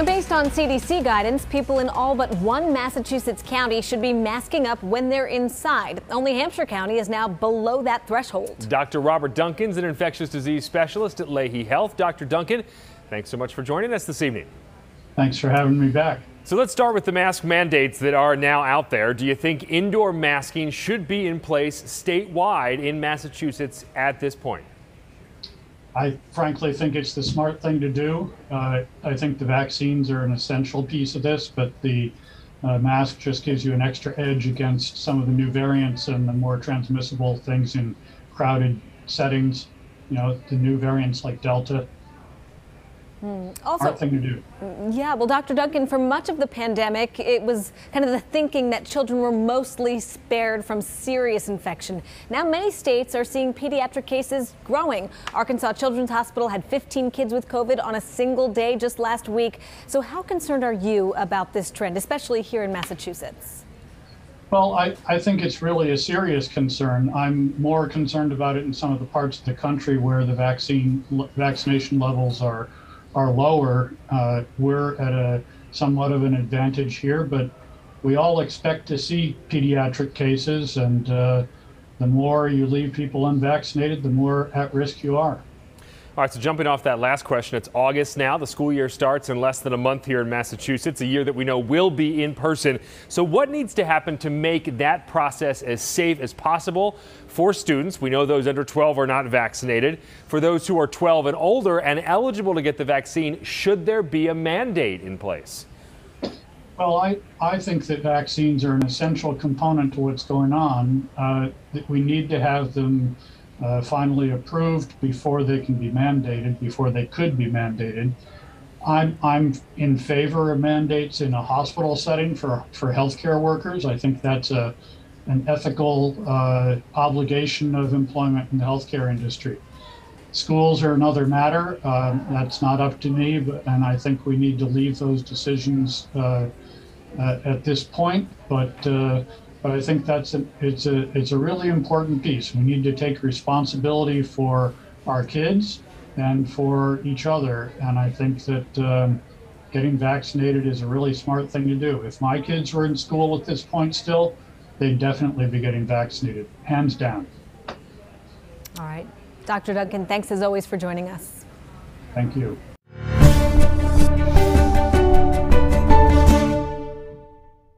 Based on CDC guidance, people in all but one Massachusetts county should be masking up when they're inside. Only Hampshire County is now below that threshold. Dr. Robert Duncan is an infectious disease specialist at Lahey Health. Dr. Duncan, thanks so much for joining us this evening. Thanks for having me back. So let's start with the mask mandates that are now out there. Do you think indoor masking should be in place statewide in Massachusetts at this point? I frankly think it's the smart thing to do. I think the vaccines are an essential piece of this, but the mask just gives you an extra edge against some of the new variants and the more transmissible things in crowded settings. You know, the new variants like Delta. Also, Smart thing to do. Yeah, well, Dr. Duncan, for much of the pandemic, it was kind of the thinking that children were mostly spared from serious infection. Now, many states are seeing pediatric cases growing. Arkansas Children's Hospital had 15 kids with COVID on a single day just last week. So how concerned are you about this trend, especially here in Massachusetts? Well, I think it's really a serious concern. I'm more concerned about it in some of the parts of the country where the vaccination levels are lower. We're at a somewhat of an advantage here, but we all expect to see pediatric cases, and the more you leave people unvaccinated, the more at risk you are. All right, so jumping off that last question, it's August now. The school year starts in less than a month here in Massachusetts, a year that we know will be in person. So what needs to happen to make that process as safe as possible for students? We know those under 12 are not vaccinated. For those who are 12 and older and eligible to get the vaccine, should there be a mandate in place? Well, I think that vaccines are an essential component to what's going on. That we need to have them finally approved before they can be mandated, before they could be mandated. I'm in favor of mandates in a hospital setting for healthcare workers. I think that's an ethical obligation of employment in the healthcare industry. Schools are another matter. That's not up to me, and I think we need to leave those decisions at this point. But I think it's a really important piece. We need to take responsibility for our kids and for each other. And I think that getting vaccinated is a really smart thing to do. If my kids were in school at this point still, they'd definitely be getting vaccinated, hands down. All right. Dr. Duncan, thanks as always for joining us. Thank you.